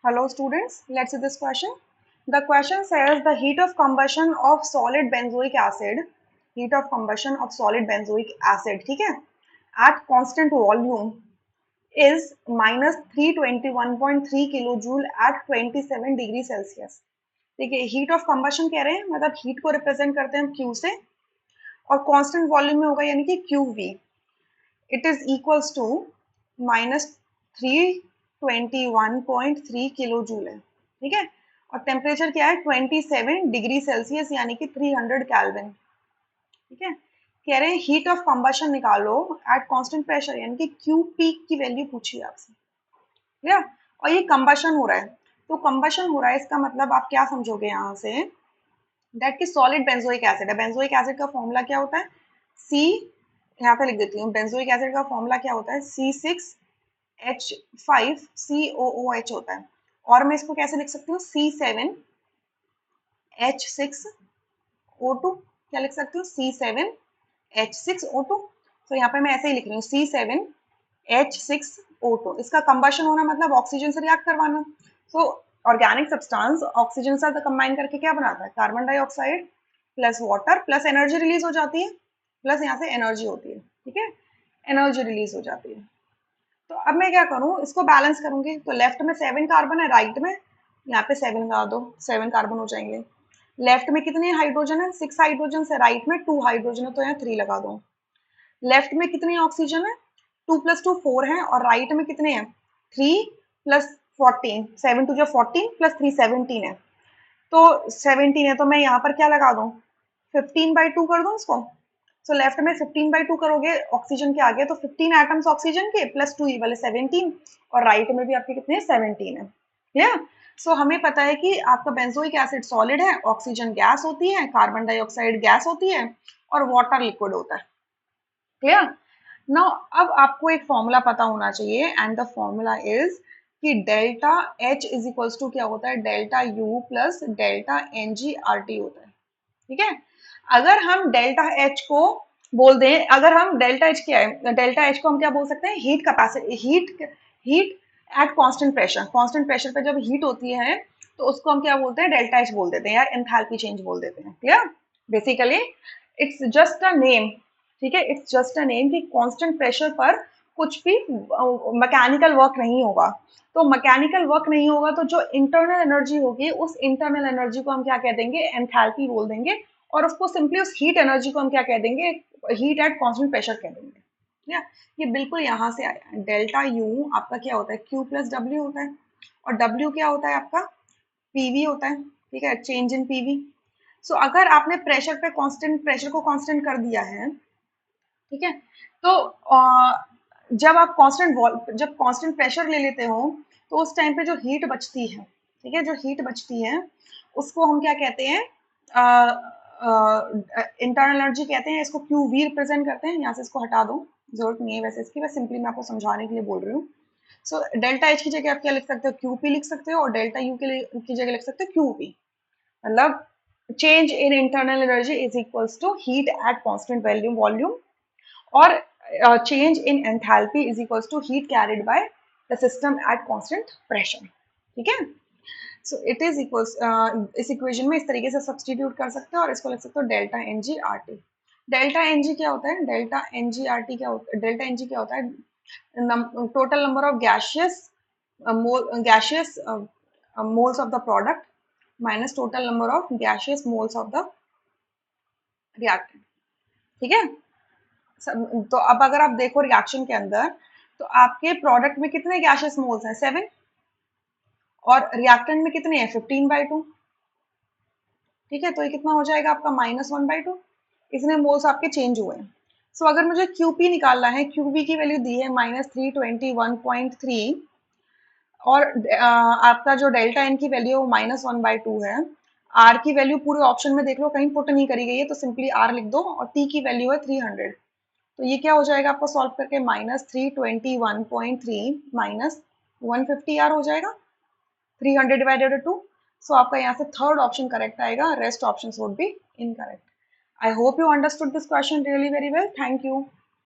Hello students, let's see this question. The question says the heat of combustion of solid benzoic acid, ठीक है, at constant volume is minus 321.3 kilojoule at 27 degree Celsius. ठीक है, heat of combustion कह रहे हैं, मतलब heat को represent करते हैं क्यू से और कांस्टेंट वॉल्यूम में होगा यानी कि q v. It is equals to minus 321.3 kilo joule है। ठीक है, और टेम्परेचर क्या है 27 डिग्री सेल्सियस यानी कि 300 केल्विन। ठीक है, कह रहे हैं हीट ऑफ कंबशन निकालो एट कांस्टेंट प्रेशर यानी कि क्यू पीक की वैल्यू पूछी है आपसे। क्लियर, और ये कंबशन हो रहा है, तो कंबशन हो रहा है इसका मतलब आप क्या समझोगे यहाँ से, दैट की सॉलिड बेंजोइक एसिड है। बेंजोइक एसिड का फॉर्मूला क्या होता है, सी, यहाँ पे लिख देती हूँ, बेंजोइक एसिड का फॉर्मूला क्या होता है, C6H5COOH होता है। और मैं इसको कैसे लिख सकती हूँ, C7H6O2, क्या लिख सकती हूँ, C7H6O2। तो यहाँ पे मैं ऐसे ही लिख रही हूँ C7H6O2। इसका कंबशन होना मतलब ऑक्सीजन से रिएक्ट करवाना। तो ऑर्गेनिक सब्सटेंस ऑक्सीजन से कंबाइन करके क्या बनाता है, carbon dioxide plus water plus energy release हो जाती है, प्लस यहाँ से एनर्जी होती है। ठीक है, एनर्जी रिलीज हो जाती है। तो अब मैं क्या करूँ, इसको बैलेंस करूंगी। तो लेफ्ट में 7 कार्बन है, राइट में यहाँ पे 7 लगा दो, 7 कार्बन हो जाएंगे। लेफ्ट में कितने हाइड्रोजन है, 6 हाइड्रोजन से, राइट में 2 हाइड्रोजन है, तो यहाँ 3 लगा दो। लेफ्ट में कितने ऑक्सीजन है, 2 + 2 4 है, और राइट में कितने हैं, 3 + 14, 7 2 14 + 3 17 है। तो 17 है, तो मैं यहाँ पर क्या लगा दूँ, 15/2 कर दूँ इसको। सो लेफ्ट में 15/2 करोगे ऑक्सीजन के आगे, तो 15 एटम्स ऑक्सीजन के प्लस 2 ये वाले 17, और राइट में भी आपके कितने 17 है। क्लियर, सो हमें पता है कि आपका बेंजोइक एसिड सॉलिड है, ऑक्सीजन गैस होती है, कार्बन डाइऑक्साइड गैस होती है, और वाटर लिक्विड होता है। क्लियर, नाउ अब आपको एक फॉर्मूला पता होना चाहिए, एंड द फॉर्मूला इज कि delta H is equals to क्या होता है, delta U plus delta NgRT होता है। ठीक है, अगर हम डेल्टा H को बोल दें, अगर हम डेल्टा H क्या है, डेल्टा H को हम क्या बोल सकते हैं, heat capacity, heat at constant pressure. Constant pressure पे जब हीट होती है तो उसको हम क्या बोलते हैं, डेल्टा H बोल देते हैं, या एंथैल्पी चेंज बोल देते हैं। Clear, basically it's just a name. ठीक है, इट्स जस्ट अ नेम कि कांस्टेंट प्रेशर पर कुछ भी मैकेनिकल वर्क नहीं होगा। तो मैकेनिकल वर्क नहीं होगा तो जो इंटरनल एनर्जी होगी, उस इंटरनल एनर्जी को हम क्या कह देंगे, एंथैल्पी बोल देंगे। और उसको सिंपली उस हीट एनर्जी को हम क्या कह देंगे, हीट एट कांस्टेंट प्रेशर कह देंगे। ठीक है, ये बिल्कुल यहाँ से आया। डेल्टा यू आपका क्या होता है, क्यू प्लस डब्ल्यू होता है, और डब्ल्यू क्या होता है आपका, पीवी होता है। ठीक है, चेंज इन पीवी। सो अगर आपने प्रेशर पे कांस्टेंट, प्रेशर को कांस्टेंट कर दिया है, ठीक है, तो जब आप जब कांस्टेंट प्रेशर ले लेते हो, तो उस टाइम पे जो हीट बचती है, ठीक है, जो हीट बचती है उसको हम क्या कहते हैं, इंटरनल एनर्जी कहते हैं। इसको क्यू वी रिप्रेजेंट करते हैं। यहाँ से इसको हटा दो, जरूरत नहीं है वैसे इसकी, बस सिंपली मैं आपको समझाने के लिए बोल रही हूँ। सो डेल्टा एच की जगह आप क्या लिख सकते हो, क्यू पी लिख सकते हो, और डेल्टा यू की जगह लिख सकते हो क्यू पी। मतलब change in internal energy is equals to heat at constant volume, और change in enthalpy is equals to heat carried by the system at constant pressure। ठीक है, सो इट इज इक्वल्स, इस equation में इस तरीके से substitute कर सकते हो, और इसको लिख सकते हो delta n g r t. Delta n g क्या होता है, delta n g r t क्या होता है, डेल्टा एन जी क्या होता है, total number of gaseous moles of the product minus total number of gaseous moles of the reactant. ठीक है, तो अब अगर आप देखो रिएक्शन के अंदर, तो आपके प्रोडक्ट में कितने गैशियस मोल्स हैं, 7, और रिएक्टेंट में कितने हैं, 15/2। ठीक है, तो ये कितना हो जाएगा आपका, -1/2। इसमें मोल्स आपके चेंज हुए हैं। सो अगर मुझे क्यूपी निकालना है, क्यूपी की वैल्यू दी है -321.3, और आपका जो डेल्टा एन की वैल्यू है वो -1/2 है। आर की वैल्यू पूरे ऑप्शन में देख लो, कहीं पुट नहीं करी गई है, तो सिंपली आर लिख दो, और टी की वैल्यू है 300। तो ये क्या हो जाएगा आपको सॉल्व करके, -321.3 -150 आर हो जाएगा, 300/2। सो आपका यहाँ से थर्ड ऑप्शन करेक्ट आएगा, rest option would be incorrect. I hope you understood this question really very well. Thank you.